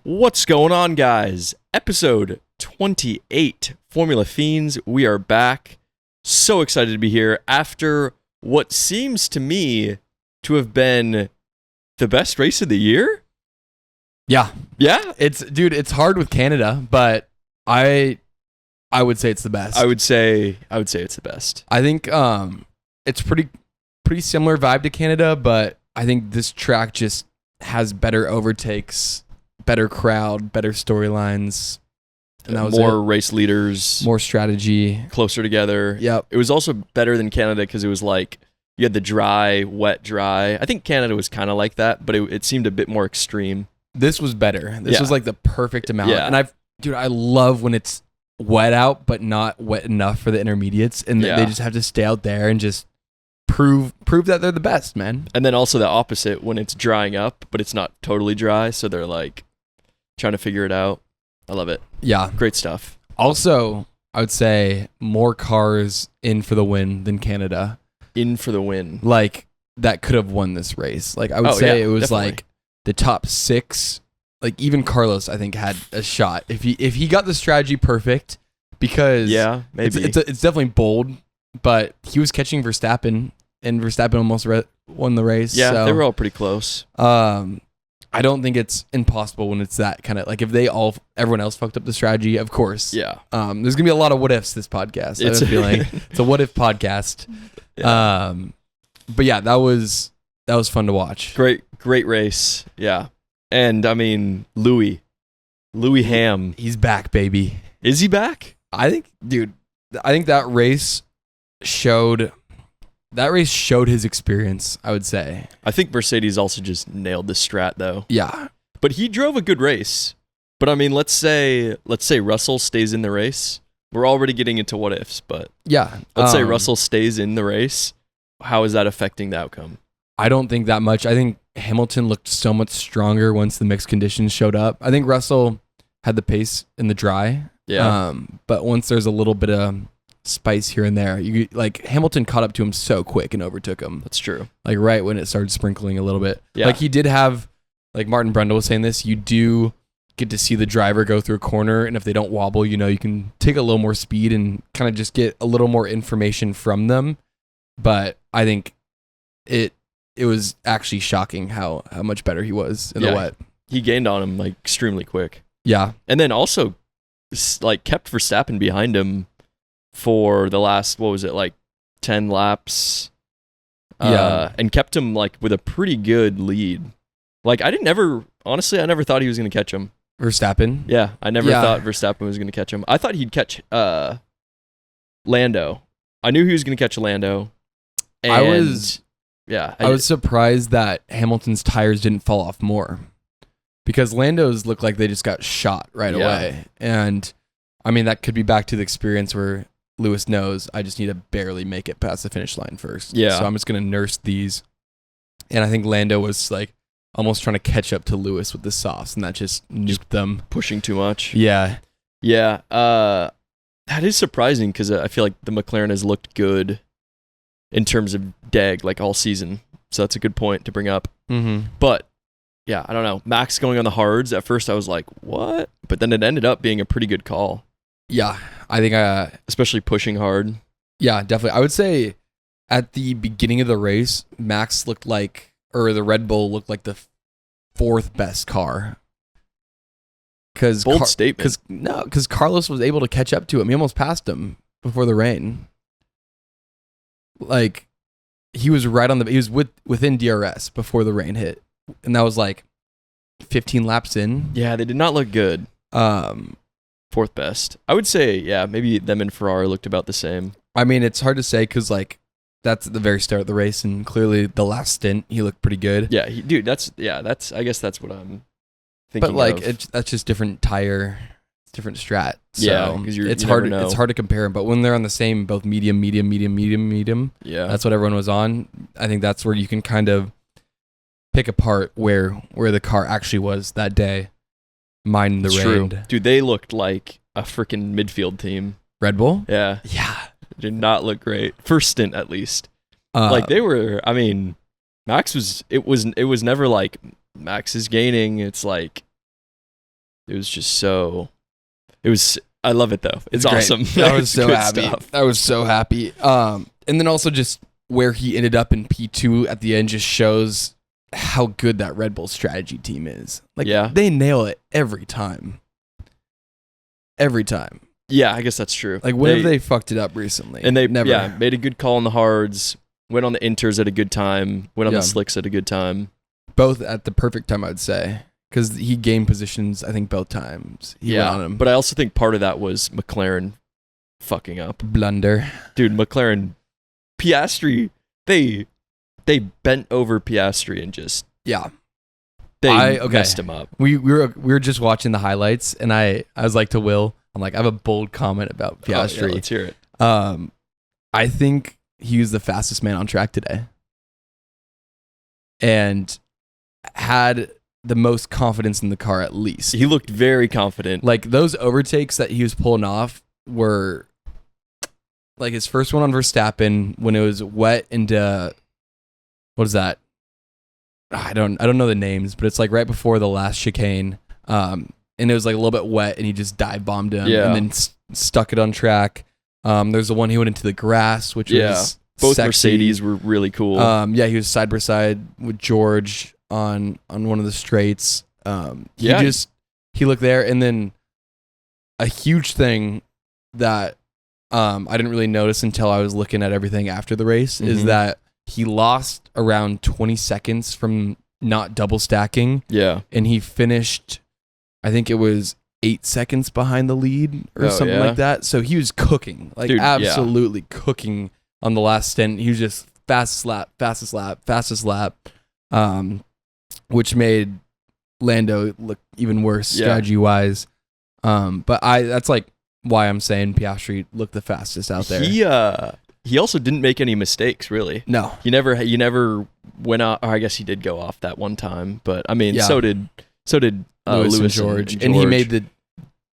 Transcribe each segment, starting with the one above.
What's going on, guys? Episode 28, Formula Fiends. We are back. So excited to be here after what seems to me to have been the best race of the year. Yeah. Yeah? It's hard with Canada, but I would say it's the best. I would say it's the best. I think it's pretty similar vibe to Canada, but I think this track just has better overtakes, better crowd, better storylines. And that was more race leaders, more strategy, closer together. Yep. It was also better than Canada because it was like you had the dry, wet, dry. I think Canada was kind of like that, but it seemed a bit more extreme. This was better. This was like the perfect amount. Yeah. And I love when it's wet out, but not wet enough for the intermediates, and they just have to stay out there and just prove that they're the best, man. And then also the opposite when it's drying up, but it's not totally dry, so they're like trying to figure it out. I love it. Yeah. Great stuff. Also, I would say more cars in for the win than Canada. In for the win. Like, that could have won this race. Like, I would say it was definitely. like the top six. Like, even Carlos, I think, had a shot. If he got the strategy perfect, because maybe. it's definitely bold, but he was catching Verstappen, and Verstappen almost won the race. Yeah, so, they were all pretty close. I don't think it's impossible when it's that kind of, like, if everyone else fucked up the strategy, of course. Yeah. There's gonna be a lot of what ifs this podcast. I have a feeling it's a what if podcast. Yeah. But yeah, that was fun to watch. Great race. Yeah. And I mean, Louis Ham. He's back, baby. Is he back? I think that race showed his experience, I would say. I think Mercedes also just nailed the strat though. Yeah. But he drove a good race. But I mean, let's say Russell stays in the race. We're already getting into what ifs, but yeah. Let's say Russell stays in the race. How is that affecting the outcome? I don't think that much. I think Hamilton looked so much stronger once the mixed conditions showed up. I think Russell had the pace in the dry. Yeah. But once there's a little bit of spice here and there, Hamilton caught up to him so quick and overtook him. That's true. Like right when it started sprinkling a little bit. Yeah. Like he did have, like Martin Brundle was saying this, you do get to see the driver go through a corner, and if they don't wobble, you can take a little more speed and kind of just get a little more information from them. But I think it was actually shocking how much better he was in the wet. He gained on him like extremely quick. Yeah. And then also like kept Verstappen behind him for the last, 10 laps. Yeah. And kept him like with a pretty good lead. Like I never thought he was going to catch him. Verstappen? Yeah, I never thought Verstappen was going to catch him. I thought he'd catch Lando. I knew he was going to catch Lando. And I was surprised that Hamilton's tires didn't fall off more, because Lando's looked like they just got shot right away. And I mean, that could be back to the experience where Lewis knows I just need to barely make it past the finish line first. Yeah. So I'm just going to nurse these. And I think Lando was like almost trying to catch up to Lewis with the softs, and that just nuked them. Pushing too much. Yeah. Yeah. That is surprising because I feel like the McLaren has looked good in terms of DEG like all season. So that's a good point to bring up. Mm-hmm. But yeah, I don't know. Max going on the hards, at first I was like, what? But then it ended up being a pretty good call. Yeah. I think especially pushing hard. Yeah, definitely. I would say at the beginning of the race, Max looked like, or the Red Bull looked like the fourth best car. Bold statement. Because Carlos was able to catch up to him. He almost passed him before the rain. Like, he was within DRS before the rain hit. And that was like 15 laps in. Yeah, they did not look good. Fourth best. I would say, yeah, maybe them and Ferrari looked about the same. I mean, it's hard to say because, like, that's at the very start of the race, and clearly the last stint, he looked pretty good. Yeah, I guess that's what I'm thinking. But, like, that's just different tire, different strat. So yeah, because it's hard to compare them. But when they're on the same, both medium, yeah, that's what everyone was on. I think that's where you can kind of pick apart where the car actually was that day, minus the rain. True. Dude, they looked like a freaking midfield team. Red Bull? Yeah. Yeah. Did not look great. First stint, at least. Like, they were, I mean, Max was, it was never like Max is gaining. It's like It was just so. It was. I love it though. It's great. awesome. I was so Good happy. stuff. I was so happy. And then also just where he ended up in P2 at the end just shows how good that Red Bull strategy team is. Like, they nail it every time. Every time. Yeah, I guess that's true. Like, when have they fucked it up recently? And they never made a good call on the hards, went on the inters at a good time, went on Yeah. the slicks at a good time. Both at the perfect time, I would say. Because he gained positions, I think, both times. He went on him. But I also think part of that was McLaren fucking up. Blunder. Dude, McLaren, Piastri, they bent over Piastri and just Yeah. they messed him up. We were just watching the highlights, and I was like to Will, I'm like, I have a bold comment about Piastri. Oh, yeah, let's hear it. I think he was the fastest man on track today, and had the most confidence in the car at least. He looked very confident. Like, those overtakes that he was pulling off were like his first one on Verstappen when it was wet into what is that? I don't know the names, but it's like right before the last chicane. And it was like a little bit wet, and he just dive bombed him, and then stuck it on track. There's the one he went into the grass, which was both sexy. Mercedes were really cool. He was side by side with George on one of the straights. He looked there, and then a huge thing that I didn't really notice until I was looking at everything after the race is that he lost around 20 seconds from not double stacking. Yeah. And he finished, I think it was 8 seconds behind the lead or something like that. So he was cooking, like absolutely cooking on the last stint. He was just fastest lap, which made Lando look even worse strategy wise. But that's like why I'm saying Piastri looked the fastest out there. He also didn't make any mistakes, really. No. He never went out. Or I guess he did go off that one time, but I mean, so did Lewis and George. And he made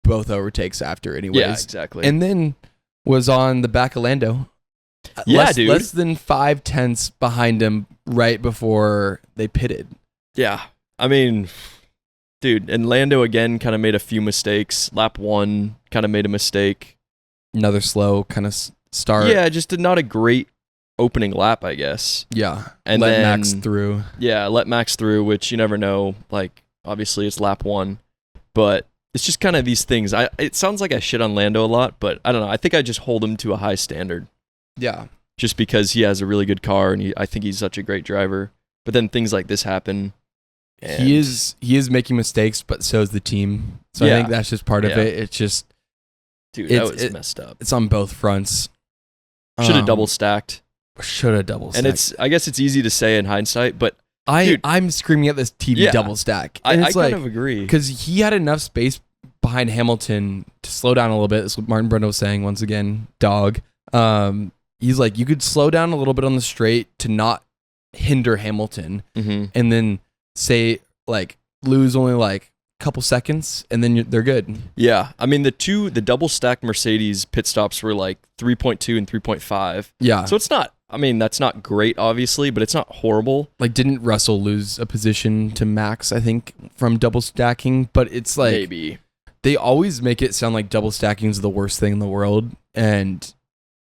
both overtakes after anyways. Yeah, exactly. And then was on the back of Lando. Dude. Less than 5 tenths behind him right before they pitted. Yeah. I mean, dude, and Lando again kind of made a few mistakes. Lap 1 kind of made a mistake. Another slow kind of start. Yeah, just not a great opening lap, I guess. Yeah. And let then Max through. Yeah, let Max through, which you never know. Like, obviously it's lap 1, but it's just kind of these things. It sounds like I shit on Lando a lot, but I don't know. I think I just hold him to a high standard. Yeah. Just because he has a really good car, and I think he's such a great driver. But then things like this happen. He is making mistakes, but so is the team. So I think that's just part of it. It's just, dude, that was messed up. It's on both fronts. Should have double stacked. And I guess it's easy to say in hindsight, but I'm screaming at this TV double stack. And I kind of agree. Because he had enough space behind Hamilton to slow down a little bit. That's what Martin Brundle was saying once again. Dog. He's like, you could slow down a little bit on the straight to not hinder Hamilton, and then say like lose only like a couple seconds, and then they're good. Yeah, I mean the double stacked Mercedes pit stops were like 3.2 and 3.5. Yeah, so it's not. I mean that's not great, obviously, but it's not horrible. Like, didn't Russell lose a position to Max? I think from double stacking, but it's like maybe they always make it sound like double stacking is the worst thing in the world, and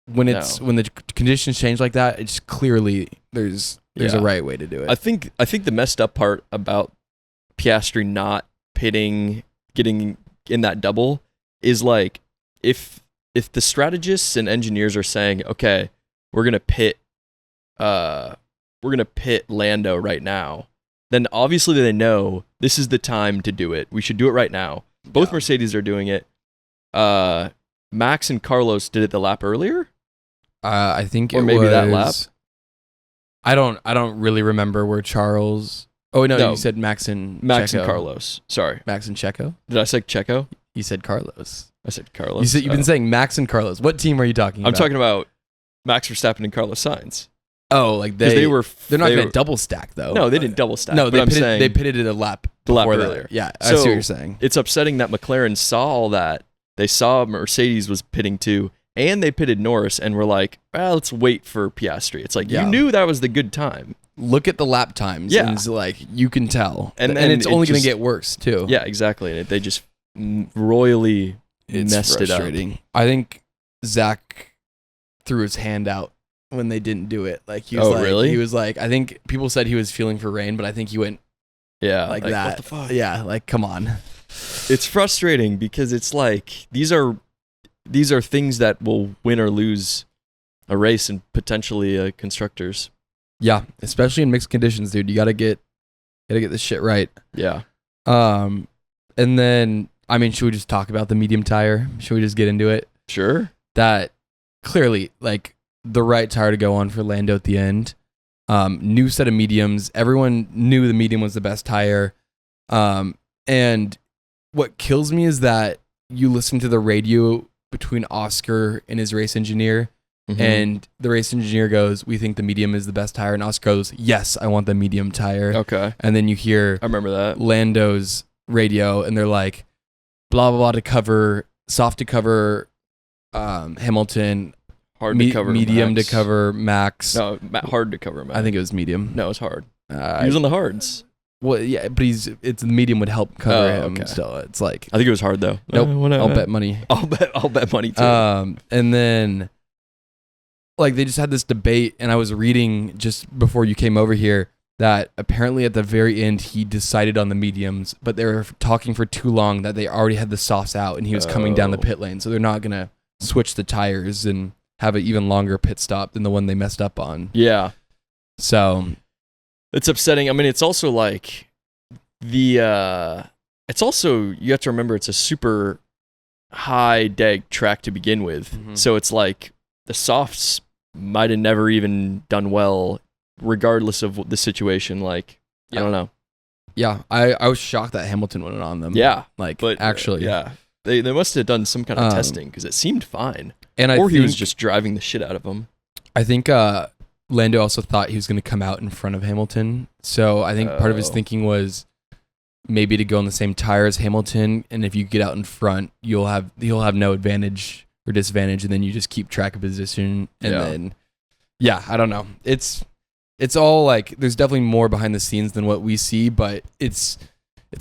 when the conditions change like that, it's clearly there's a right way to do it. I think the messed up part about Piastri not pitting, getting in that double, is like if the strategists and engineers are saying, okay, we're gonna pit Lando right now, then obviously they know this is the time to do it. We should do it right now. Both Mercedes are doing it. Max and Carlos did it the lap earlier. I think or maybe that lap. I don't really remember where Charles. Oh no, you said Max and Checo. And Carlos. Sorry, Max and Checo. Did I say Checo? You said Carlos. I said Carlos. You've been saying Max and Carlos. What team are you talking about? I'm talking about Max Verstappen and Carlos Sainz. Oh, like they're not going to double stack though. No, they didn't double stack. No, they pitted it a lap earlier. Yeah, I see what you're saying. It's upsetting that McLaren saw all that. They saw Mercedes was pitting too, and they pitted Norris, and were like, well, let's wait for Piastri. It's like, you knew that was the good time. Look at the lap times. Yeah. And it's like, you can tell. And it's only going to get worse too. Yeah, exactly. And they just royally It's messed frustrating. it up. I think Zach threw his hand out when they didn't do it. Like he was really? He was like, I think people said he was feeling for rain, but I think he went Yeah, like that. What the fuck? Yeah, like come on. It's frustrating because it's like these are things that will win or lose a race and potentially constructors. Yeah, especially in mixed conditions, dude. You gotta get this shit right. Yeah. And then I mean, should we just talk about the medium tire? Should we just get into it? Sure. That clearly like the right tire to go on for Lando at the end. New set of mediums. Everyone knew the medium was the best tire. And what kills me is that you listen to the radio between Oscar and his race engineer, and the race engineer goes, "We think the medium is the best tire," and Oscar goes, "Yes, I want the medium tire." Okay. And then you hear I remember that. Lando's radio, and they're like, "Blah blah blah to cover, soft to cover, Hamilton, Hard to cover medium Max. to cover Max." No, hard to cover Max. I think it was medium. No, it's hard. He was on the hards. Well, yeah, but it's the medium would help cover him. Okay. Still, it's like, I think it was hard though. nope. I'll bet money. I'll bet money too. And then, like, they just had this debate, and I was reading just before you came over here that apparently at the very end he decided on the mediums, but they were talking for too long that they already had the softs out, and he was coming down the pit lane, so they're not gonna switch the tires and have an even longer pit stop than the one they messed up on. Yeah. So It's upsetting. I mean, it's also like it's also, you have to remember it's a super high deg track to begin with. So it's like the softs might have never even done well regardless of the situation. Like, I don't know. yeah, I was shocked that Hamilton went on them. Yeah. Like, But actually, yeah. They must have done some kind of testing because it seemed fine. And Or he was just driving the shit out of them. I think Lando also thought he was going to come out in front of Hamilton. So I think part of his thinking was maybe to go on the same tire as Hamilton, and if you get out in front, he'll have no advantage or disadvantage, and then you just keep track of position. And then, I don't know. It's all like there's definitely more behind the scenes than what we see, but it's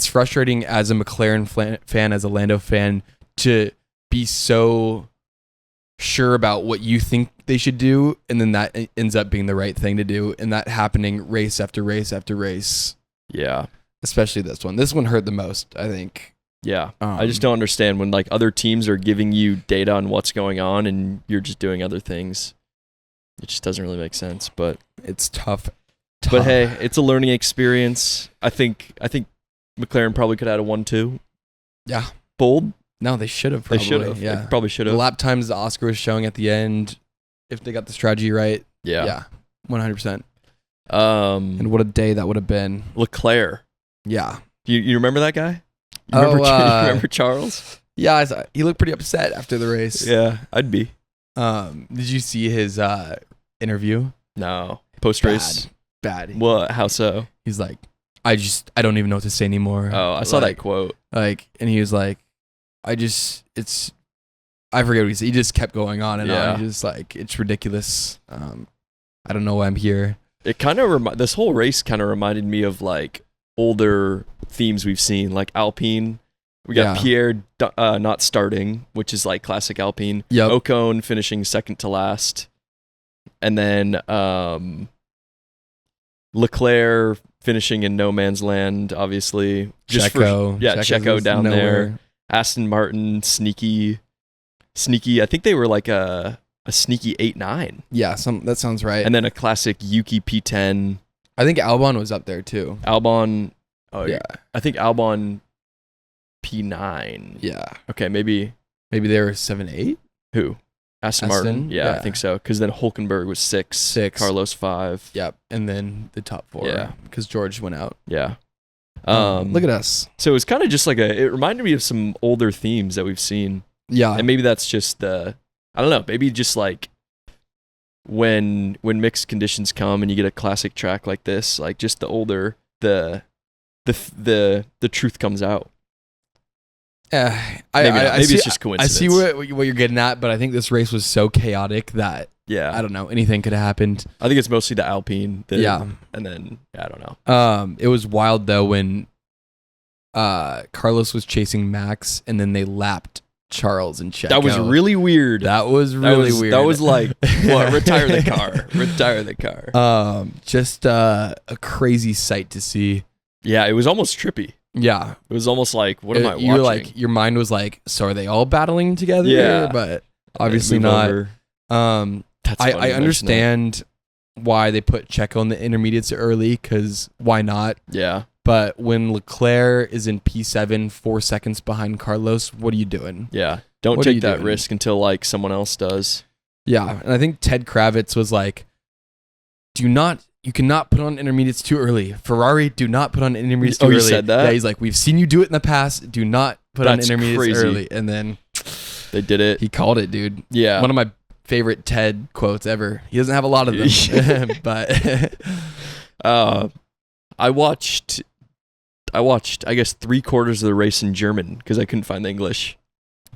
frustrating as a McLaren fan, as a Lando fan, to be so sure about what you think they should do, and then that ends up being the right thing to do, and that happening race after race after race. Yeah. Especially this one. This one hurt the most, I think. Yeah. I just don't understand when like other teams are giving you data on what's going on and you're just doing other things. It just doesn't really make sense, but it's tough. But hey, it's a learning experience. I think McLaren probably could have had a 1-2. Yeah. Bold. No, they should have. They should have. Yeah. They probably should The have. lap times the Oscar was showing at the end, if they got the strategy right. Yeah. 100%. And what a day that would have been. Leclerc. Yeah. You remember that guy? You Oh, remember Charles? Yeah, he looked pretty upset after the race. Yeah, I'd be. Did you see his interview? No. Post race. Bad. What? How so? He's like, I don't even know what to say anymore. Oh, I saw that quote. Like, and he was like, I forget what he said. He just kept going on and on. He just like, it's ridiculous. I don't know why I'm here. It kind of this whole race kind of reminded me of like older themes we've seen, like Alpine. We got Pierre not starting, which is like classic Alpine. Yep. Ocon finishing second to last, and then Leclerc finishing in no man's land, obviously. Checo down there. Aston Martin sneaky. I think they were like a sneaky 8-9. Yeah, that sounds right. And then a classic Yuki P10. I think Albon was up there too. Albon. Oh yeah. I think Albon P9. Yeah. Okay, maybe they were 7-8. Who? Aston Martin. Yeah, I think so. Because then Hulkenberg was 6. Carlos 5. Yep. And then the top 4. Yeah. Because George went out. Yeah. Look at us. So it was kind of just like it reminded me of some older themes that we've seen. Yeah. And maybe that's just I don't know, maybe just like when mixed conditions come and you get a classic track like this, like just the older the truth comes out. Maybe it's just coincidence. I see what you're getting at, but I think this race was so chaotic that I don't know, anything could have happened. I think it's mostly the Alpine. And then I don't know. It was wild though when Carlos was chasing Max, and then they lapped Charles and Checo. That was really weird. That was really weird. That was like, what? Retire the car. Retire the car. Just a crazy sight to see. Yeah, it was almost trippy. Yeah, it was almost like, what am I watching? You're like, your mind was like, so are they all battling together? Yeah, but obviously not. I understand why they put Checo in the intermediates early, because why not? Yeah. But when Leclerc is in P7, 4 seconds behind Carlos, what are you doing? Yeah. Don't take that risk until like someone else does. Yeah. And I think Ted Kravitz was like, you cannot put on intermediates too early. Ferrari, do not put on intermediates too early. Oh, he said that? Yeah, he's like, we've seen you do it in the past. Do not put on intermediates early. And then they did it. He called it, dude. Yeah. One of my favorite Ted quotes ever. He doesn't have a lot of them. But I watched, I guess, 3/4 of the race in German because I couldn't find the English.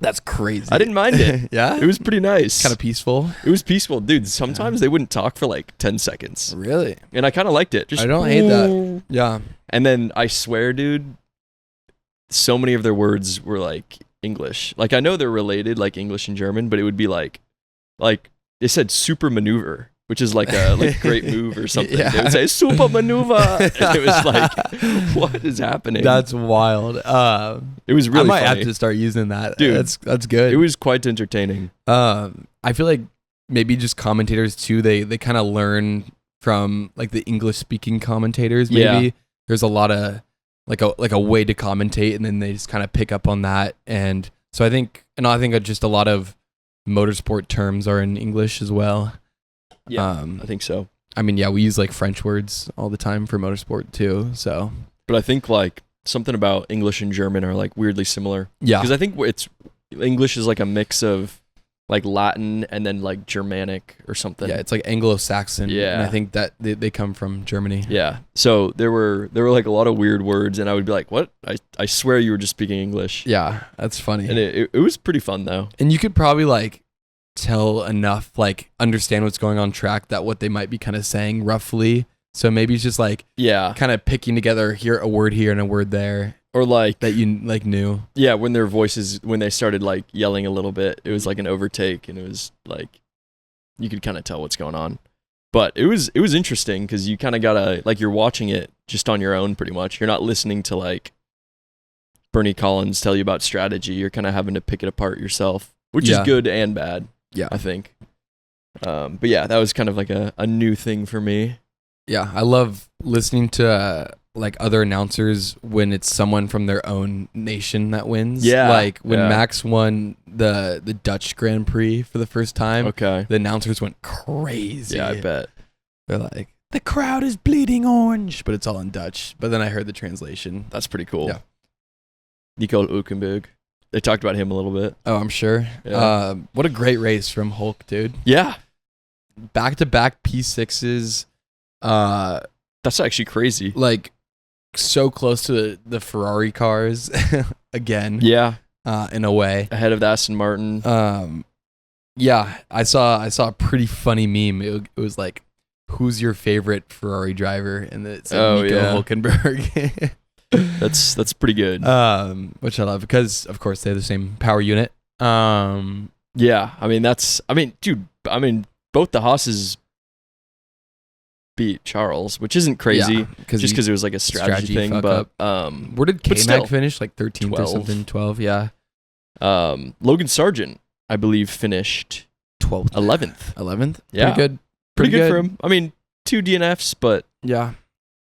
That's crazy. I didn't mind it. Yeah? It was pretty nice. Kind of peaceful. It was peaceful. Dude, sometimes they wouldn't talk for like 10 seconds. Really? And I kind of liked it. Just, I don't hate that. Yeah. And then I swear, dude, so many of their words were like English. Like I know they're related, like English and German, but it would be like they said super maneuver, which is like a great move or something. Yeah. They would say super maneuver. And it was like, what is happening? That's wild. It was really I might funny. have to start using that. Dude, that's good. It was quite entertaining. I feel like maybe just commentators too, they kind of learn from like the English speaking commentators. Maybe there's a lot of like a way to commentate, and then they just kind of pick up on that. And so I think just a lot of motorsport terms are in English as well. Yeah, I think so. I mean, yeah, we use like French words all the time for motorsport too. So, but I think like something about English and German are like weirdly similar. Yeah, because I think English is like a mix of like Latin and then like Germanic or something. Yeah, it's like Anglo-Saxon. Yeah, and I think that they come from Germany. Yeah, so there were like a lot of weird words, and I would be like, "What? I swear you were just speaking English." Yeah, that's funny. And it was pretty fun though. And you could probably like tell enough, like understand what's going on track, that what they might be kind of saying roughly. So maybe it's just like kind of picking together a word here and a word there. Or like that you like knew. Yeah, when their voices, when they started like yelling a little bit, it was like an overtake, and it was like you could kind of tell what's going on. But it was interesting because you kind of gotta, like, you're watching it just on your own pretty much. You're not listening to like Bernie Collins tell you about strategy. You're kind of having to pick it apart yourself, which is good and bad. Yeah, I think. But yeah, that was kind of like a new thing for me. Yeah, I love listening to like other announcers when it's someone from their own nation that wins. Yeah, like when Max won the Dutch Grand Prix for the first time. Okay, the announcers went crazy. Yeah, I bet. They're like, the crowd is bleeding orange, but it's all in Dutch. But then I heard the translation. That's pretty cool. Yeah. Nicole Hülkenberg. They talked about him a little bit. Oh, I'm sure. Yeah. What a great race from Hulk, dude. Yeah. Back-to-back P6s. That's actually crazy. Like, so close to the Ferrari cars again. Yeah. In a way. Ahead of the Aston Martin. Yeah, I saw a pretty funny meme. It was like, who's your favorite Ferrari driver? And it said Nico Hülkenberg. That's pretty good. Which I love because of course they have the same power unit. Yeah, dude, both the Haas's beat Charles, which isn't crazy, just because it was like a strategy thing. But where did K-Mac finish? Like 13th or something? 12, yeah. Logan Sargent, I believe, finished 12th, 11th. Yeah, pretty good for him. I mean, 2 DNFs, but yeah,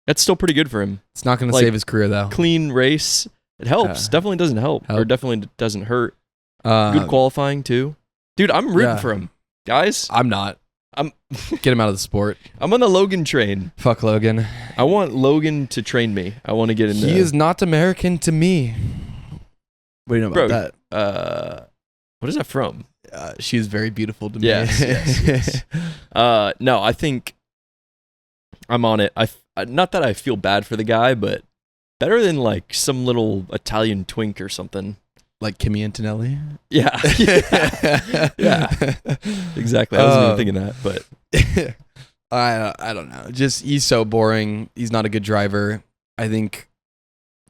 that's still pretty good for him. It's not going to save his career though. Clean race, it helps. Definitely doesn't help, or definitely doesn't hurt. Good qualifying too, dude. I'm rooting for him, guys. I'm not. Get him out of the sport. I'm on the Logan train. Fuck Logan. I want Logan to train me. I want to get in there. He is not American to me. What do you know about that? What is that from? She is very beautiful to me. Yes. No, I think I'm on it. Not that I feel bad for the guy, but better than like some little Italian twink or something. Like Kimi Antonelli? Yeah. Yeah. Exactly. I wasn't even thinking that, but I don't know. Just he's so boring. He's not a good driver. I think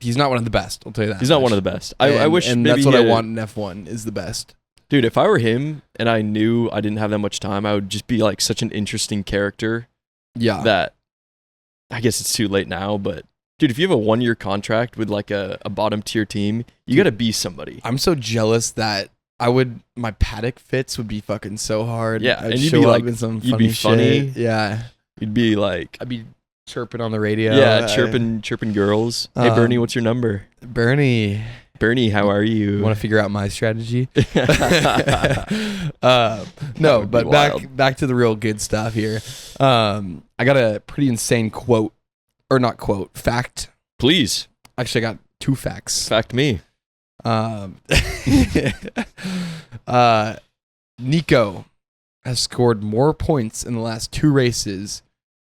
he's not one of the best. I'll tell you that. He's not one of the best. I wish, and maybe that's what I want in F1 is the best. Dude, if I were him and I knew I didn't have that much time, I would just be like such an interesting character. Yeah. That I guess it's too late now, but dude, if you have a 1-year contract with like a bottom tier team, you got to be somebody. I'm so jealous that my paddock fits would be fucking so hard. Yeah, I'd and you'd show be up like, in some you'd be funny. shit. Yeah. You'd be like, I'd be chirping on the radio. yeah, chirping girls. Hey Bernie, what's your number? Bernie, How are you? want to figure out my strategy? No, would be but wild. back to the real good stuff here. I got a pretty insane quote, or not quote, fact. Please, Actually, I got 2 facts. fact me. Nico has scored more points in the last 2 races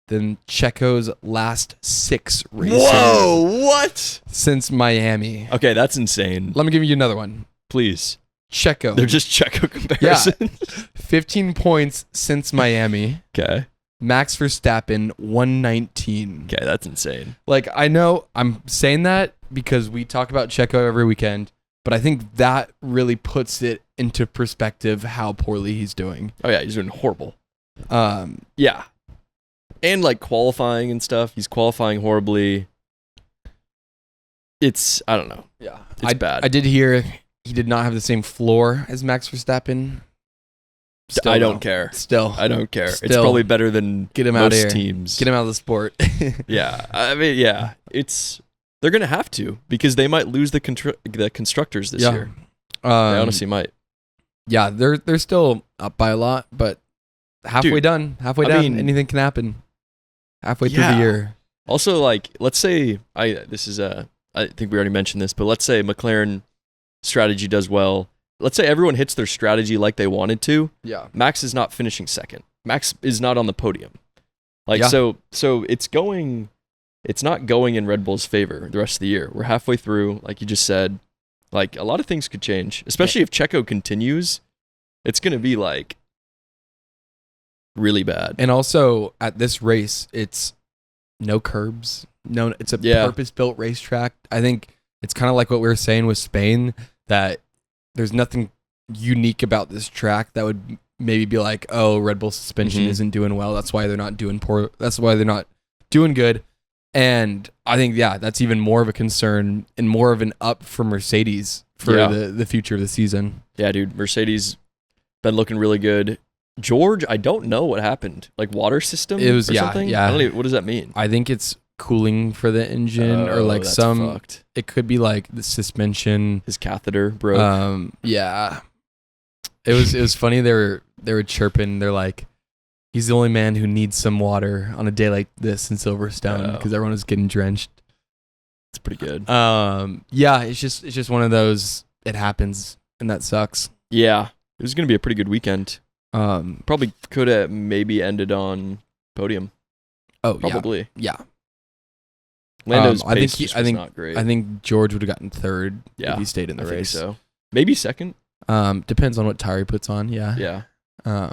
than Checo's last 6 races. Whoa, what? Since Miami. Okay, that's insane. Let me give you another one. Please. Checo. They're just Checo comparisons. 15 points since Miami. Okay. Max Verstappen 119. Okay, that's insane. Like, I know I'm saying that because we talk about Checo every weekend, but I think that really puts it into perspective how poorly he's doing. Oh yeah, he's doing horrible. Um, Yeah. And like qualifying and stuff, he's qualifying horribly. It's, I don't know. yeah, It's bad. I did hear he did not have the same floor as Max Verstappen. I though. don't care. Still, I don't care. It's Still. probably better than Get him out of most here. teams. Get him out of the sport. Yeah. I mean, yeah. They're going to have to because they might lose the constructors this year. They honestly might. Yeah, they're still up by a lot, but halfway Dude, done. Halfway I done. mean, Anything can happen. Halfway through Yeah. the year. Also, like, let's say I think we already mentioned this, but let's say McLaren strategy does well. Let's say everyone hits their strategy like they wanted to. Yeah. Max is not finishing second. Max is not on the podium. Like, Yeah. so it's not going in Red Bull's favor the rest of the year. We're halfway through, like you just said. Like, a lot of things could change, especially if Checo continues. It's going to be like really bad. And also at this race, it's no curbs. No, it's a purpose-built racetrack. I think it's kind of like what we were saying with Spain, that there's nothing unique about this track that would maybe be like, oh, Red Bull suspension isn't doing well. That's why they're not doing poor. That's why they're not doing good. And I think, yeah, that's even more of a concern and more of an up for Mercedes for the future of the season. Yeah, dude, Mercedes been looking really good. George, I don't know what happened. Like water system It was or something? yeah. I don't even, what does that mean? I think it's cooling for the engine or like that's some. fucked. It could be like the suspension. His catheter broke. Yeah. It was funny. They were chirping. They're like, he's the only man who needs some water on a day like this in Silverstone because everyone was getting drenched. It's pretty good. Yeah, it's just one of those. It happens, and that sucks. Yeah, it was gonna be a pretty good weekend. Um, Probably could have maybe ended on podium. oh Probably. yeah. Lando's I think pace was not great. I think George would have gotten third Yeah, if he stayed in the I think race. so. Maybe second. Depends on what tire he puts on. Yeah. Yeah.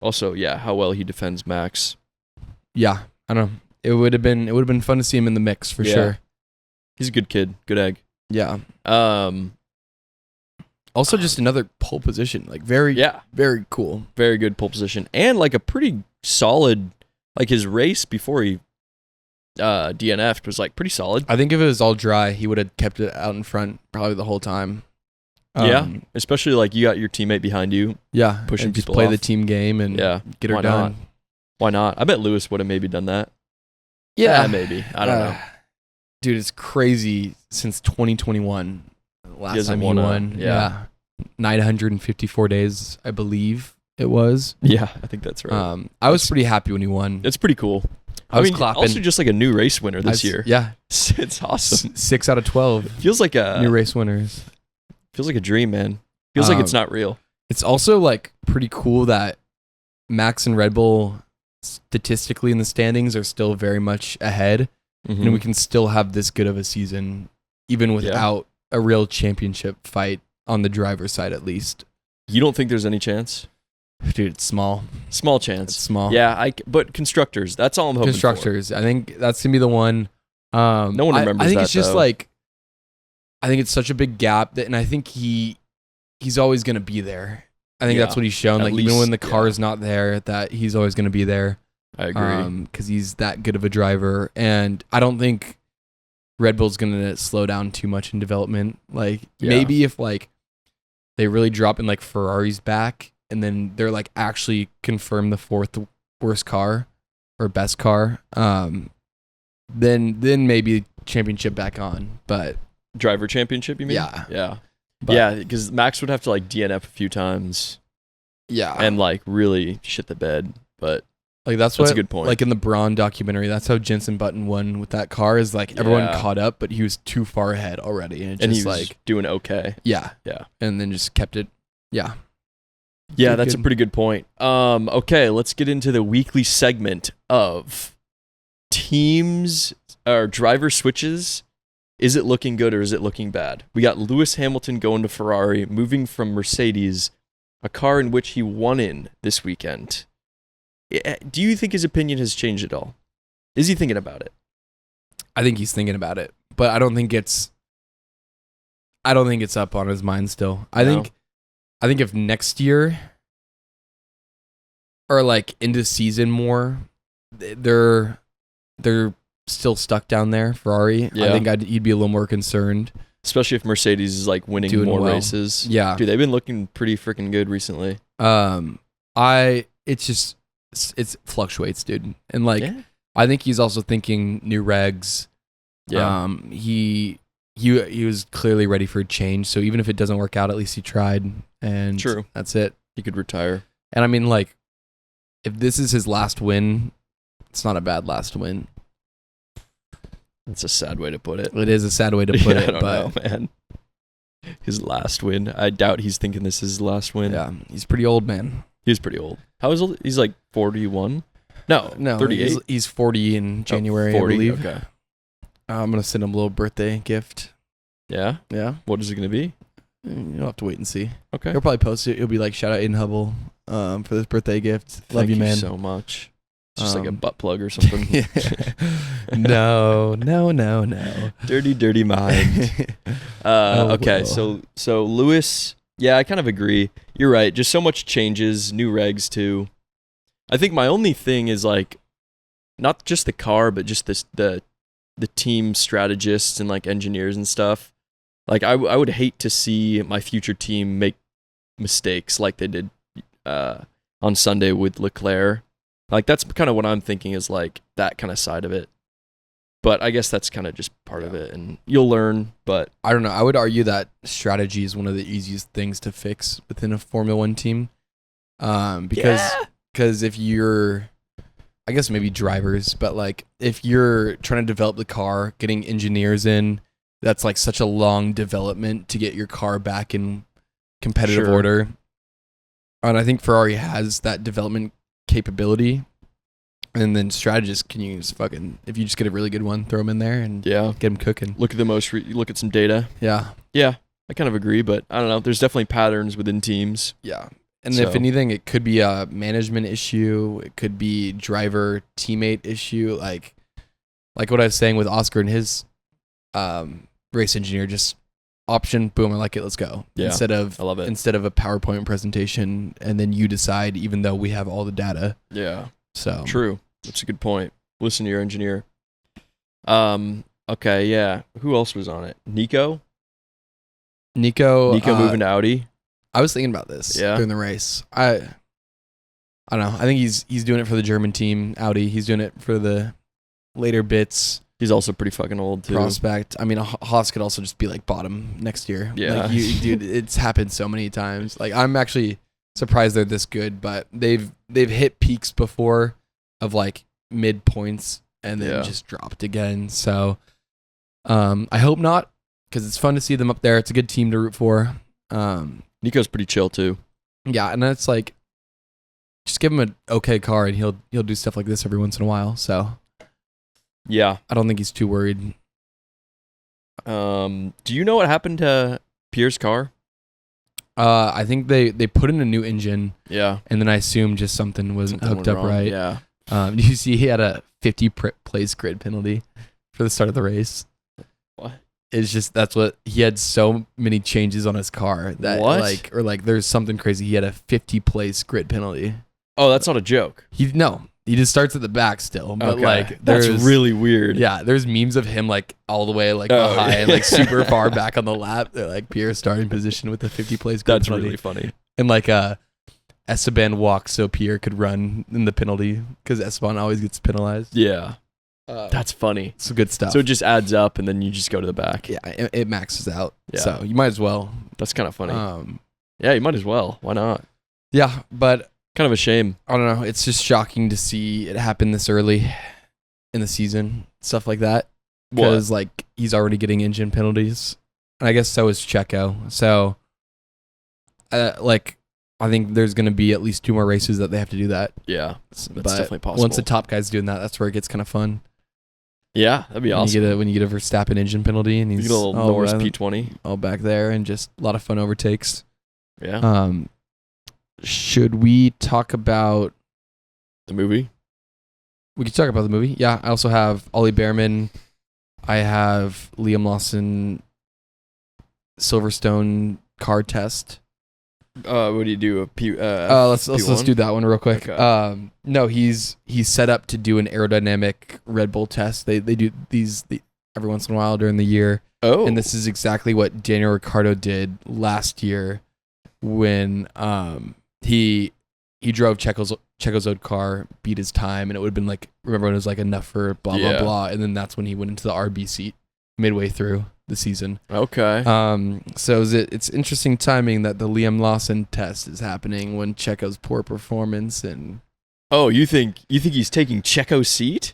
Also, yeah, how well he defends Max. Yeah. I don't know. It would have been fun to see him in the mix for sure. He's a good kid. Good egg. Yeah. Also, just another pole position, like very cool. Very good pole position. And like a pretty solid, like his race before he DNF'd was like pretty solid. I think if it was all dry, he would have kept it out in front probably the whole time. Especially like you got your teammate behind you. Yeah, pushing and just people play off. the team game and get her Why done. not? Why not? I bet Lewis would have maybe done that. Yeah, maybe. I don't know. Dude, it's crazy since 2021. Last time he won. Yeah. 954 days, I believe it was. Yeah, I think that's right. I was pretty happy when he won. It's pretty cool. I was clapping. Also just like a new race winner this year. Yeah. It's awesome. 6 out of 12 Feels like new race winners. Feels like a dream, man. Feels like it's not real. It's also like pretty cool that Max and Red Bull statistically in the standings are still very much ahead, and we can still have this good of a season even without a real championship fight on the driver's side at least. You don't think there's any chance? Dude, it's small. Small chance. It's small. Yeah, but constructors, that's all I'm hoping Constructors. I think that's going to be the one. No one remembers I think that, it's just though. like I think it's such a big gap and I think he's always going to be there. I think that's what he's shown. Like even when the car is not there, that he's always going to be there. I agree. Because he's that good of a driver, and I don't think Red Bull's going to slow down too much in development. Like maybe if like they really drop in like Ferrari's back, and then they're like actually confirm the 4th worst car or best car, then maybe championship back on. But driver championship, you mean? Yeah. Yeah, because Max would have to like DNF a few times. Yeah. And like really shit the bed. But like that's a good point. Like in the Braun documentary, that's how Jensen Button won with that car. Is like everyone caught up, but he was too far ahead already, and he was like doing okay. Yeah. And then just kept it. Yeah. Yeah, that's a pretty good point. Okay, let's get into the weekly segment of teams or driver switches. Is it looking good or is it looking bad? We got Lewis Hamilton going to Ferrari, moving from Mercedes, a car in which he won in this weekend. Do you think his opinion has changed at all? Is he thinking about it? I think he's thinking about it, but I don't think it's up on his mind still. I think if next year or like into season more, they're still stuck down there, Ferrari. Yeah. I think he'd be a little more concerned. Especially if Mercedes is like winning more races. Yeah. Dude, they've been looking pretty freaking good recently. It fluctuates, dude. And like, I think he's also thinking new regs. Yeah. He was clearly ready for a change. So even if it doesn't work out, at least he tried. And True. That's it. He could retire. And I mean, like, if this is his last win, it's not a bad last win. That's a sad way to put it. It is a sad way to put it, I don't know, man. His last win. I doubt he's thinking this is his last win. Yeah, he's pretty old, man. He's pretty old. How is old? He's like 41? No, 38. He's 40 in January, 40, I believe. Okay. I'm going to send him a little birthday gift. Yeah? Yeah. What is it going to be? You'll have to wait and see. Okay. He'll probably post it. He'll be like, shout out Aiden Hubble for this birthday gift. Love you, man. so much. It's just like a butt plug or something. No. Dirty mind. Okay, so Lewis, yeah, I kind of agree. You're right. Just so much changes, new regs too. I think my only thing is like, not just the car, but just the team strategists and like engineers and stuff. Like I would hate to see my future team make mistakes like they did on Sunday with Leclerc. Like, that's kind of what I'm thinking is, like, that kind of side of it. But I guess that's kind of just part of it, and you'll learn, but... I don't know. I would argue that strategy is one of the easiest things to fix within a Formula 1 team. Because if you're... I guess maybe drivers, but, like, if you're trying to develop the car, getting engineers in, that's, like, such a long development to get your car back in competitive order. And I think Ferrari has that development capability, and then strategists can use if you just get a really good one, throw them in there and get them cooking. Look at look at some data. Yeah, I kind of agree, but I don't know. There's definitely patterns within teams. Yeah, and if anything, it could be a management issue. It could be driver teammate issue, like what I was saying with Oscar and his race engineer. Just option, boom, I like it, let's go. Yeah, I love it. Instead of a PowerPoint presentation, and then you decide, even though we have all the data. Yeah. So true. That's a good point. Listen to your engineer. Okay, yeah. Who else was on it? Nico moving to Audi. I was thinking about this during the race. I don't know. I think he's doing it for the German team, Audi. He's doing it for the later bits. He's also pretty fucking old too. Prospect. I mean, Haas could also just be like bottom next year. Yeah, like dude, it's happened so many times. Like, I'm actually surprised they're this good, but they've hit peaks before of like mid points and then just dropped again. So I hope not, because it's fun to see them up there. It's a good team to root for. Nico's pretty chill too. Yeah, and it's like, just give him an okay car and he'll do stuff like this every once in a while. So. Yeah. I don't think he's too worried. Do you know what happened to Pierre's car? I think they put in a new engine. Yeah. And then I assume just something wasn't hooked up right. Yeah. Do you see he had a 50 place grid penalty for the start of the race? What? It's just that's what he had so many changes on his car that What? there's something crazy. He had a 50 place grid penalty. Oh, that's not a joke. He just starts at the back still, but Okay. like That's there's really weird. yeah, there's memes of him like all the way like Oh, behind, yeah. like super far back on the lap. They're like Pierre starting position with the 50 place grid That's penalty. really funny. And like Esteban walked so Pierre could run in the penalty because Esteban always gets penalized. Yeah. That's funny. It's good stuff. So it just adds up and then you just go to the back. yeah, it maxes out. Yeah. So you might as well. That's kind of funny. Yeah, you might as well. Why not? Yeah, but Kind of a shame. I don't know. It's just shocking to see it happen this early in the season, stuff like that. Because like he's already getting engine penalties, and I guess so is Checo. So, like, I think there's going to be at least 2 more races that they have to do that. Yeah, that's But definitely possible. Once the top guy's doing that, that's where it gets kind of fun. Yeah, that'd be awesome. When you get a Verstappen engine penalty, and You he's get a little Norris P20. all back there, and just a lot of fun overtakes. Yeah. Should we talk about? The movie? We could talk about the movie. Yeah, I also have Ollie Behrman. I have Liam Lawson Silverstone car test. What do you do? Let's do that one real quick. Okay. No, he's set up to do an aerodynamic Red Bull test. They do these every once in a while during the year. Oh. And this is exactly what Daniel Ricciardo did last year when he drove Checo's old car, beat his time, and it would have been like, remember when it was like enough for blah blah blah, and then that's when he went into the RB seat midway through the season. Okay. So it's interesting timing that the Liam Lawson test is happening when Checo's poor performance and. Oh, you think he's taking Checo's seat?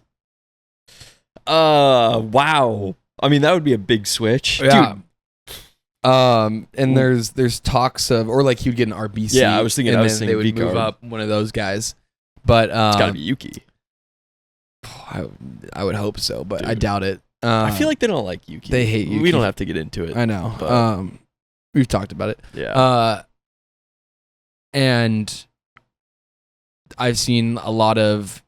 Wow. I mean, that would be a big switch. Yeah. Dude. And there's talks of, or like he would get an RB seat. Yeah, I was thinking they would V-car. move up one of those guys. But It's got to be Yuki. I would hope so, but I Dude. doubt it. I feel like they don't like Yuki. they hate Yuki. We don't have to get into it. I know. but- We've talked about it. Yeah. And I've seen a lot of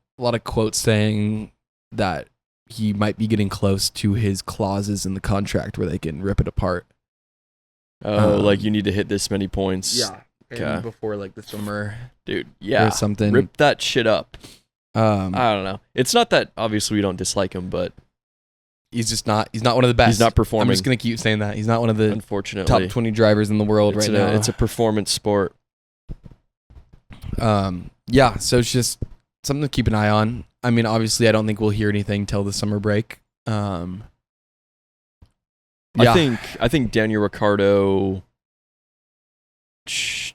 quotes saying that he might be getting close to his clauses in the contract where they can rip it apart. Like you need to hit this many points. Okay. Before like the summer Dude, yeah. or something. Rip that shit up. Um, I don't know. It's not that obviously we don't dislike him, but he's not one of the best. he's not performing. I'm just gonna keep saying that. He's not one of the Unfortunately. top 20 drivers in the world right now. It's a performance sport. Yeah, so it's just something to keep an eye on. I mean, obviously I don't think we'll hear anything till the summer break. Yeah. I think Daniel Ricciardo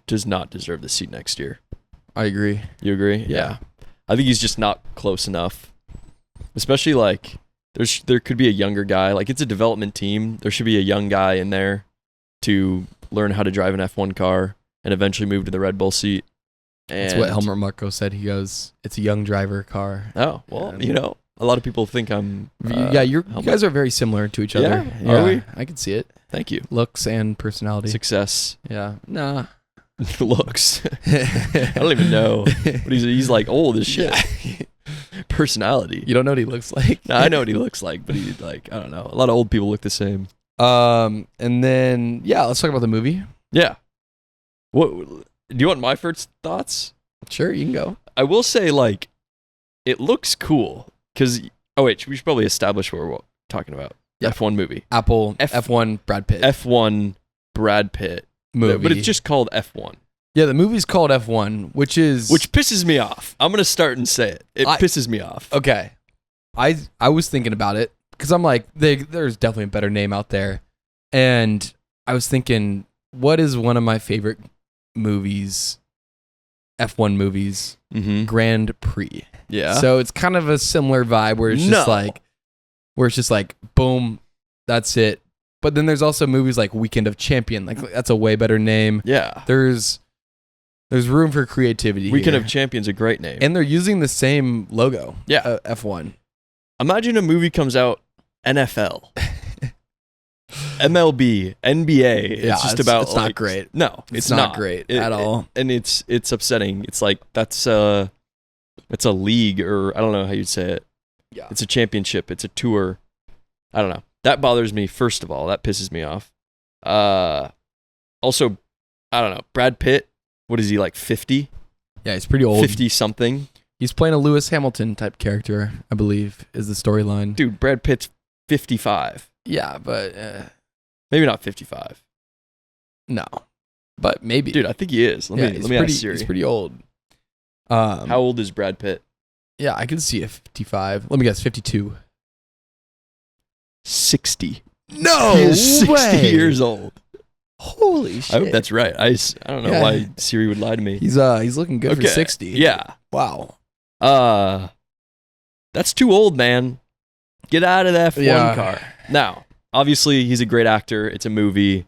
does not deserve the seat next year. I agree. You agree? Yeah. I think he's just not close enough. Especially like there could be a younger guy. Like it's a development team. There should be a young guy in there to learn how to drive an F1 car and eventually move to the Red Bull seat. And That's what Helmut Marko said. He goes, "It's a young driver car." Oh, well, And- you know, a lot of people think I'm You Helmut. guys are very similar to each other. Yeah? Are we? I can see it. Thank you. Looks and personality. Success. Yeah. Nah. Looks. I don't even know. But he's like old as shit. Personality. You don't know what he looks like? No, I know what he looks like, but he's like, I don't know. A lot of old people look the same. And then let's talk about the movie. Yeah. What do you want my first thoughts? Sure, you can go. I will say, like, it looks cool because. Oh wait, we should probably establish what we're talking about. Yeah. F1 movie. Apple F1 Brad Pitt F1 Brad Pitt movie. but it's just called F1. Yeah, the movie's called F1, which pisses me off. I'm gonna start and say it. It pisses me off. okay. I was thinking about it because I'm like, there's definitely a better name out there, and I was thinking, what is one of my favorite movies? F1 movies, Mm-hmm. Grand Prix. Yeah. So it's kind of a similar vibe where it's just like, boom, that's it. But then there's also movies like Weekend of Champion. Like that's a way better name. Yeah. There's room for creativity. Weekend here. of Champions a great name. And they're using the same logo. Yeah. F1. Imagine a movie comes out NFL, MLB, NBA. It's just about. It's not great. No, It's not great at all. And it's upsetting. It's like it's a league, or I don't know how you'd say it. Yeah. It's a championship. It's a tour. I don't know. that bothers me. First of all, that pisses me off. Also, I don't know. Brad Pitt, what is he, like 50? Yeah, he's pretty old. 50 something. He's playing a Lewis Hamilton type character, I believe, is the storyline. Dude, Brad Pitt's 55. Yeah, but Maybe not 55. no, but maybe. Dude, I think he is. Let me ask Siri. He's pretty old. How old is Brad Pitt? Yeah, I can see a 55. Let me guess, 52. 60. No He is 60 way. years old. Holy shit. I hope that's right. I don't know why Siri would lie to me. He's looking good for 60. Yeah. Wow. That's too old, man. Get out of that F1 car. Now, obviously, he's a great actor. It's a movie.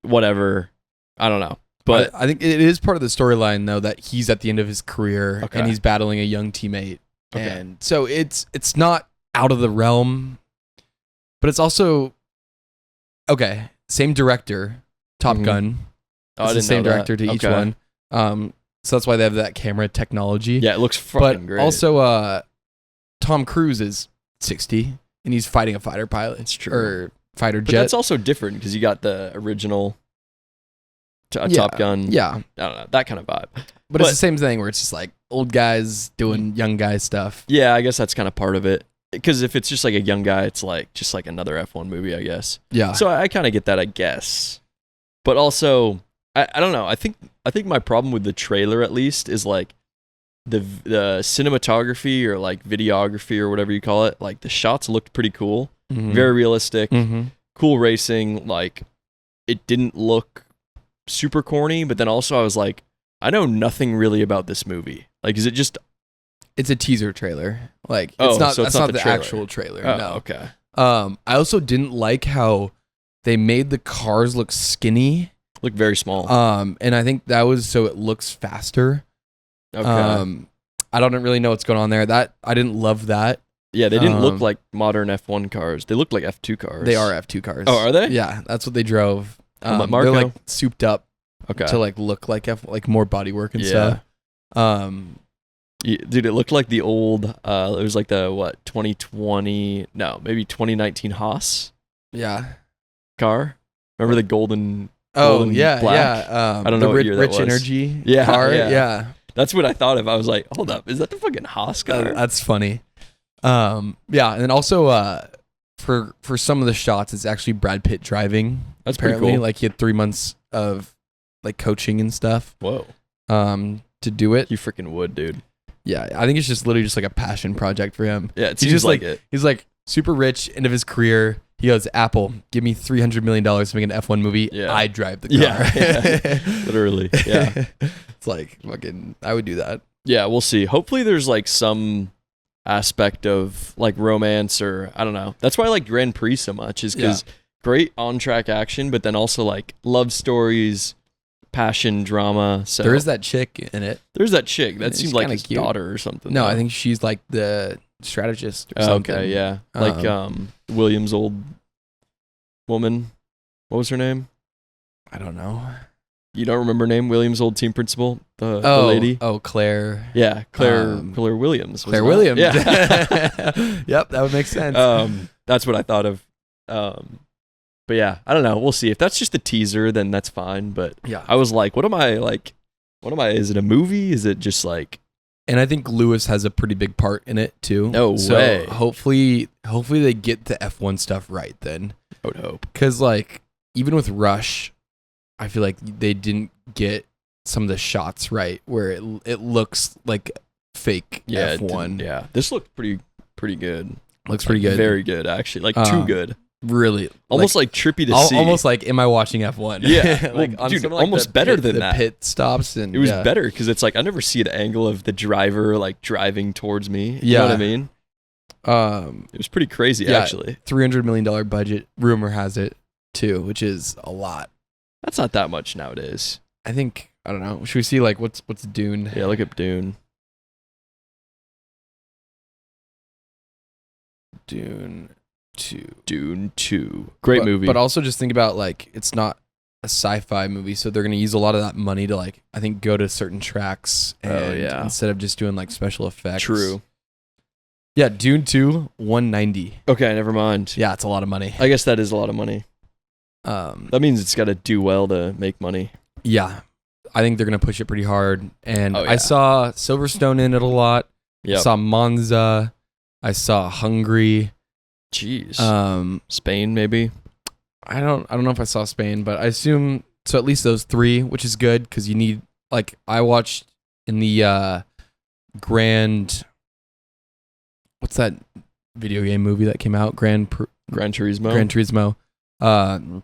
Whatever. I don't know. But I think it is part of the storyline, though, that he's at the end of his career and he's battling a young teammate. Okay. And so it's not out of the realm, but it's also, okay, same director, Top Gun. Oh, It's I the didn't same know that. director to each one. So that's why they have that camera technology. Yeah, it looks fucking great. Also, Tom Cruise is 60 and he's fighting a fighter pilot. It's true. Or fighter But jet. that's also different because you got the original Top Gun. Yeah. I don't know. That kind of vibe. But it's the same thing where it's just like old guys doing young guy stuff. Yeah, I guess that's kind of part of it. Because if it's just like a young guy, it's like just like another F1 movie, I guess. Yeah. So I kind of get that, I guess. But also, I don't know. I think my problem with the trailer, at least, is like the cinematography or like videography or whatever you call it. Like the shots looked pretty cool, very realistic, cool racing. Like it didn't look super corny, but then also I was like, I know nothing really about this movie. Like, is it just? It's a teaser trailer. Like it's not the trailer. actual trailer. Oh, no. okay. I also didn't like how they made the cars look skinny. Look very small. And I think that was so it looks faster. Okay. I don't really know what's going on there. That I didn't love that. Yeah, they didn't look like modern F1 cars. They looked like F2 cars. They are F2 cars. Oh, are they? Yeah, that's what they drove. Marco? They're like souped up Okay. to like look like like more bodywork and stuff. Dude, it looked like the old. It was like the 2020? No, maybe 2019 Haas Yeah. car. Remember the golden? Oh golden yeah, black? yeah. I don't know the what year that Rich was. Energy Yeah, car. yeah. Yeah. That's what I thought of. I was like, hold up, is that the fucking Haas car? That's funny. Yeah, and then also for some of the shots, it's actually Brad Pitt driving. That's pretty Apparently, cool. like he had 3 months of like coaching and stuff. Whoa, to do it. you freaking would, dude. Yeah, I think it's just literally just like a passion project for him. Yeah, it He's seems just like like it. he's like super rich, end of his career. He goes, Apple, give me $300 million to make an F1 movie. Yeah. I drive the car. Yeah. Literally. Yeah. It's like fucking. I would do that. Yeah, we'll see. Hopefully there's like some aspect of like romance or I don't know. That's why I like Grand Prix so much is because great on-track action, but then also like love stories, passion, drama. So There is that chick in it. there's that chick. That She's seems like kinda his cute. daughter or something. No, though. I think she's like the strategist or Oh, something. okay, yeah. Like William's old woman. What was her name? I don't know. You don't remember her name? William's old team principal? The lady? Oh, Claire. Yeah, Claire Williams. Claire wasn't it? Williams. Yeah. Yep, that would make sense. That's what I thought of. But yeah, I don't know. We'll see. If that's just a teaser, then that's fine. But yeah. I was like, what am I? Is it a movie? Is it just like? And I think Lewis has a pretty big part in it too. No so way. Hopefully they get the F1 stuff right then. I would hope. Because like even with Rush, I feel like they didn't get some of the shots right where it looks like fake Yeah, F1. yeah. This looked pretty good. Looks pretty good. Very good, actually. Like too good. Really, Almost like trippy to see. Almost like, am I watching F1? Yeah, like well, dude, some of, like, almost the better pit, than the that. pit stops and It was better because it's like I never see an angle of the driver like driving towards me. You know what I mean? It was pretty crazy, actually. $300 million budget. Rumor has it too, which is a lot. That's not that much nowadays. I think I don't know. Should we see like what's Dune? Yeah, look up Dune. Dune 2. Dune 2. Great movie. But also just think about like it's not a sci-fi movie, so they're gonna use a lot of that money to like I think go to certain tracks and instead of just doing like special effects. True. Yeah, Dune 2, 190. Okay, never mind. Yeah, it's a lot of money. I guess that is a lot of money. Um, That means it's got to do well to make money. yeah, I think they're gonna push it pretty hard. And Oh, yeah. I saw Silverstone in it a lot. Yeah. I saw Monza. I saw Hungary. Jeez. Spain. maybe. I don't know if I saw Spain, but I assume so. At least those three, which is good because you need. Like I watched in the Grand. What's that video game movie that came out? Gran Turismo. Gran Turismo.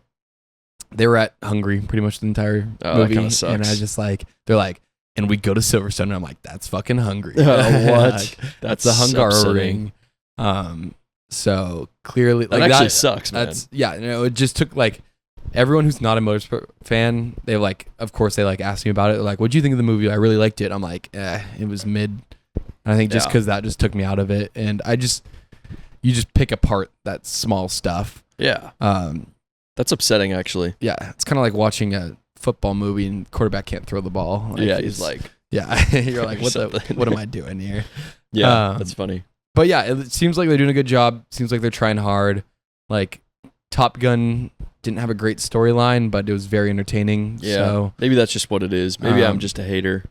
They were at Hungary pretty much the entire Oh, movie, that kinda sucks. and I just like they're like, and we go to Silverstone, and I'm like, that's fucking Hungary. What? Like, That's the upsetting. Hungaroring. So clearly, That like actually sucks, man. That's it just took like everyone who's not a motorsport fan. They like, of course, they like asked me about it. They're like, "What'd you think of the movie?" I really liked it. I'm like, it was mid. And I think just because that just took me out of it, and you just pick apart that small stuff. Yeah. That's upsetting, actually. Yeah, it's kind of like watching a football movie and quarterback can't throw the ball. Like, Yeah, he's like, yeah, you're like, what something. am I doing here? yeah, that's funny. But yeah, it seems like they're doing a good job. Seems like they're trying hard. Like Top Gun didn't have a great storyline, but it was very entertaining. Yeah, So maybe that's just what it is. Maybe I'm just a hater.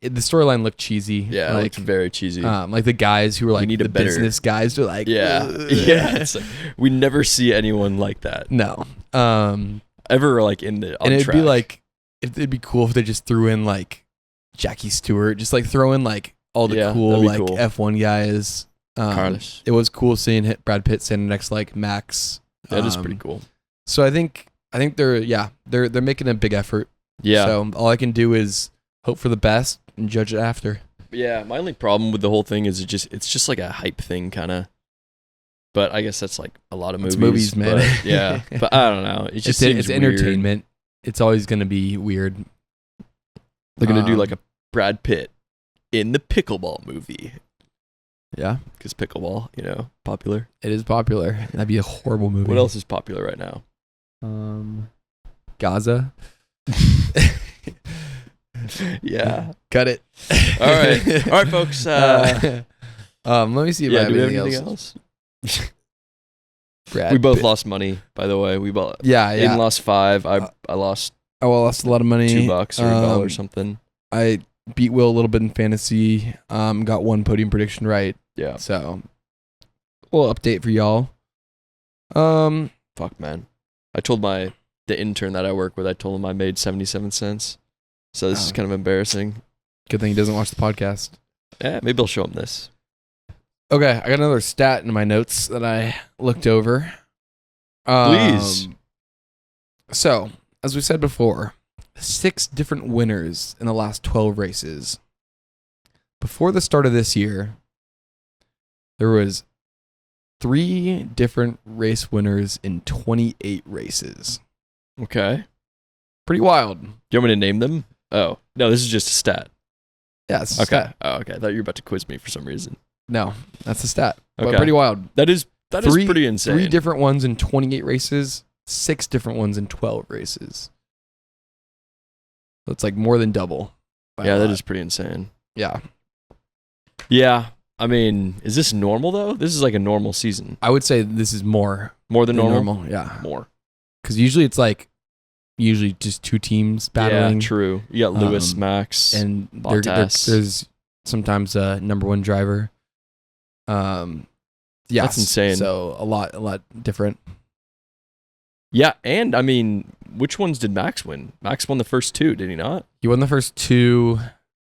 The storyline looked cheesy. Yeah, like, it looked very cheesy. like the guys who were like need the a better- business guys were like, yeah, "Ugh." yeah. It's like, we never see anyone like that No. ever. Like in the on And it'd track. be like, it'd be cool if they just threw in like Jackie Stewart, just like throw in like all the Yeah, cool that'd be like cool. F1 guys. Carlos. It was cool seeing Brad Pitt standing next to like Max. That is pretty cool. So I think they're making a big effort. Yeah, So all I can do is hope for the best and judge it after. yeah. My only problem with the whole thing is it's just like a hype thing, kind of. But I guess that's like a lot of movies. It's movies, man. But, yeah, but I don't know. It just seems It's weird. entertainment. It's always gonna be weird. They're gonna do like a Brad Pitt in the pickleball movie Yeah, because pickleball, popular. it is popular. That'd be a horrible movie. What else is popular right now? Gaza. Yeah. Cut it. All right, folks. Let me see if I Yeah. have Do we have anything anything else. else? Brad We both Pitt. lost money, by the way. We both. Yeah, yeah. Aiden lost 5. I lost I lost a lot of money. $2 or $1 or something. I beat Will a little bit in fantasy. Got one podium prediction right. Yeah. So, we'll update for y'all. Fuck, man. I told the intern that I work with, I told him I made 77 cents. So this is kind of embarrassing. Good thing he doesn't watch the podcast. Yeah, maybe I'll show him this. Okay, I got another stat in my notes that I looked over. Please. So, as we said before, 6 different winners in the last 12 races. Before the start of this year, there was 3 different race winners in 28 races. Okay. Pretty wild. Do you want me to name them? Oh, no, this is just a stat. Yeah, it's a Okay. stat. Oh, okay. I thought you were about to quiz me for some reason. No, that's a stat. But Okay. pretty wild. That is pretty insane. 3 different ones in 28 races, 6 different ones in 12 races. So it's like more than double. by Yeah, a that lot. is pretty insane. Yeah. Yeah. I mean, is this normal though? This is like a normal season. I would say this is more More than than normal? Yeah. More. Because usually it's like, just 2 teams battling. Yeah, true. You got Lewis, Max, And Bottas. there's sometimes a number 1 driver. Yeah. That's insane. So a lot different. Yeah, and I mean, which ones did Max win? Max won the first 2, did he not? He won the first 2,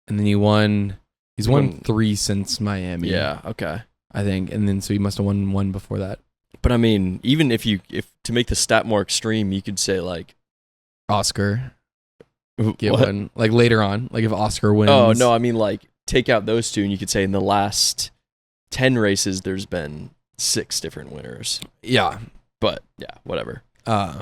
and then he's won won- 3 since Miami. Yeah, okay. I think, and then so he must have won 1 before that. But I mean, even if to make the stat more extreme, you could say like Oscar get what? one like later on, like if Oscar wins. Oh no, I mean like take out those 2, and you could say in the last 10 races, there's been 6 different winners. Yeah. But yeah, whatever. But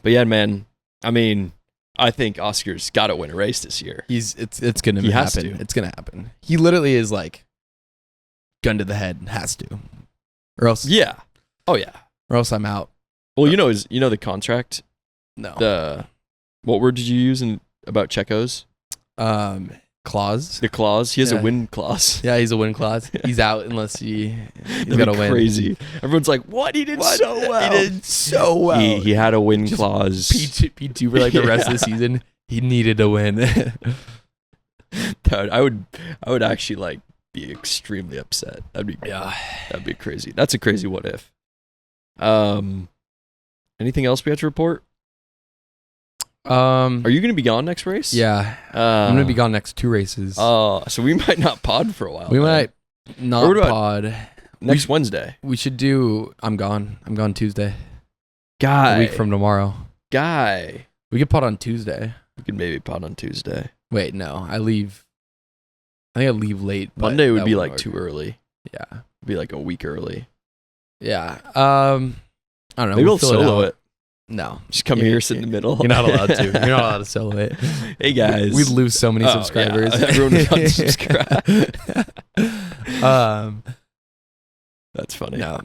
But yeah, man. I mean, I think Oscar's got to win a race this year. it's gonna He has happen. to. It's gonna happen. He literally is like gun to the head, has to, or else Yeah. Oh yeah. I'm out. Well, you know the contract. No. What word did you use about Checo's? clause. The clause. He has a Yeah. win clause. Yeah, he's a win clause. He's out unless he's That'd got to be win. crazy. Everyone's like, "What? He did so well. He did so well. He had a win Just clause. P2 for like the rest of the season. He needed to win. I would actually like be extremely upset. That'd be crazy. That's a crazy what if. Anything else we have to report? Are you going to be gone next race? Yeah. I'm going to be gone next 2 races. So we might not pod for a while. We then. might not Or what about pod. next Wednesday. We should do. I'm gone Tuesday. Guy. A week from tomorrow. Guy. We could pod on Tuesday. We could maybe pod on Tuesday. Wait, no. I think I leave late. but Monday would that be won't like work. too early. Yeah. It'd be like a week early. Yeah. I don't know. Maybe we'll fill it solo out. it. No. Just come here, sit in the middle. You're not allowed to. You're not allowed to solo it. Hey guys. We'd lose so many Oh, subscribers. yeah. Everyone would unsubscribe. That's funny. No.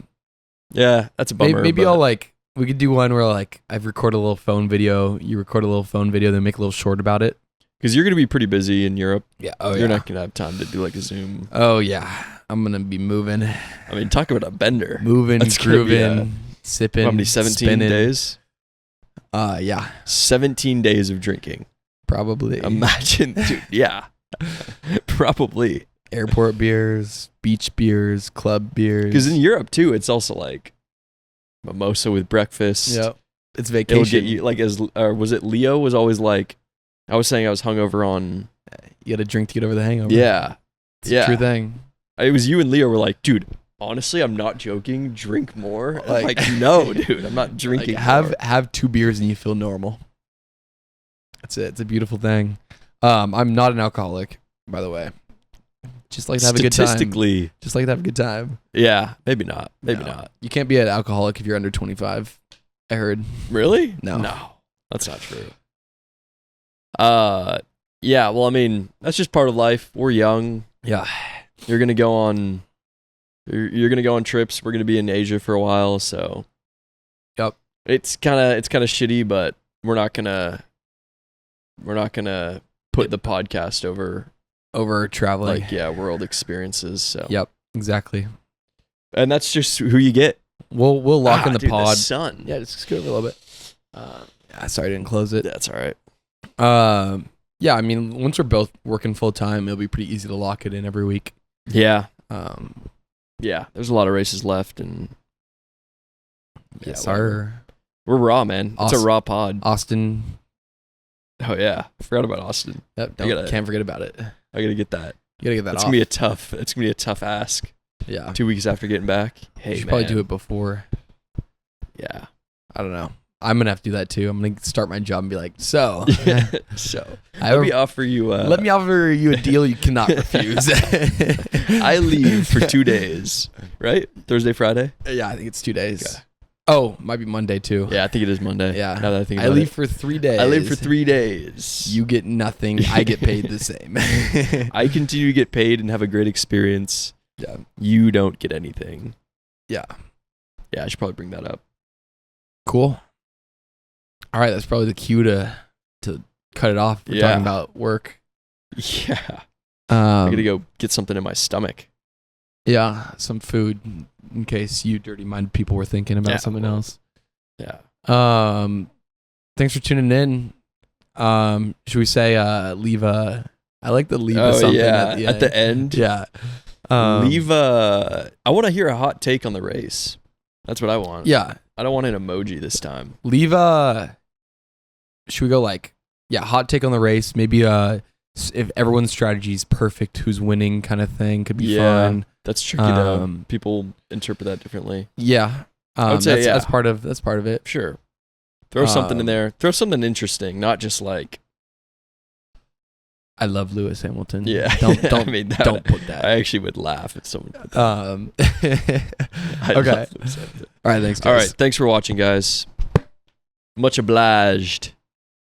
Yeah, that's a bummer. Maybe but- I'll we could do one where I've recorded a little phone video, you record a little phone video, then make a little short about it. Because you're going to be pretty busy in Europe. Yeah. You're not going to have time to do like a Zoom. Oh yeah. I'm gonna be moving, I mean, talk about a bender. grooving, gonna be sipping. How many, 17 spinning. days? Yeah, 17 days of drinking. probably. Imagine, dude. Yeah. Probably. Airport beers, beach beers, club beers. Because in Europe, too, it's also like mimosa with breakfast. Yep. It's It'll vacation. get you, like, was it Leo was always like, I was saying I was hungover on. You got to drink to get over the hangover. Yeah. It's a true thing. It was you and Leo were like, dude, honestly, I'm not joking. Drink more. I'm Like- like, no, dude, I'm not drinking more. Have 2 beers and you feel normal. That's it. It's a beautiful thing. I'm not an alcoholic, by the way. Just like to have a good time. Statistically, Just like to have a good time. yeah, maybe not. Maybe No. not. You can't be an alcoholic if you're under 25. I heard. Really? No. No, that's not true. Yeah. Well, I mean, that's just part of life. We're young. Yeah. You're gonna go on. You're gonna go on trips. We're gonna be in Asia for a while, so. Yep. It's kind of shitty, but we're not gonna put the podcast over Over traveling. world experiences. So. Yep. Exactly. And that's just who you get. We'll lock in the dude, pod. The sun. Yeah, just scoot over a little bit. Sorry, I didn't close it. That's all right. Yeah, I mean, once we're both working full time, it'll be pretty easy to lock it in every week. Yeah. Um, Yeah. There's a lot of races left, and yes, whatever. We're raw, man. It's a Austin- raw pod. Austin. Oh yeah, I forgot about Austin. Yep, gotta- can't forget about it. I gotta get that. You gotta get that That's off. gonna be it's gonna be a tough ask. Yeah, 2 weeks after getting back. Hey, you should man. probably do it before. Yeah. I don't know. I'm gonna have to do that too. I'm gonna start my job and be like, so, So I let me offer you. let me offer you a deal you cannot refuse. I leave for 2 days. Right? Thursday, Friday. Yeah, I think it's 2 days. Okay. Oh, might be Monday too. Yeah, I think it is Monday. Yeah. Now that I think I about leave it. for 3 days. I leave for 3 days. You get nothing. I get paid the same. I continue to get paid and have a great experience. Yeah. You don't get anything. Yeah. Yeah, I should probably bring that up. Cool. All right, that's probably the cue to cut it off. We're talking about work. Yeah. I gotta Um, go get something in my stomach. yeah, some food in case you dirty-minded people were thinking about Yeah, something well, else. Yeah. Thanks for tuning in. Should we say leave a? I like the leave a something at the end. Yeah. Leave a. I want to hear a hot take on the race. That's what I want. Yeah. I don't want an emoji this time. Leave a. Should we go hot take on the race? Maybe if everyone's strategy is perfect, who's winning kind of thing could be Yeah. fun. That's tricky though. People interpret that differently. Yeah. I would say that's part of it. Sure. Throw something in there. Throw something interesting, not just like. I love Lewis Hamilton. Yeah. Don't I mean, don't put that. I actually would laugh if someone. Put that. I okay. love Lewis Hamilton. All right. Thanks, guys. All right. Thanks for watching, guys. Much obliged.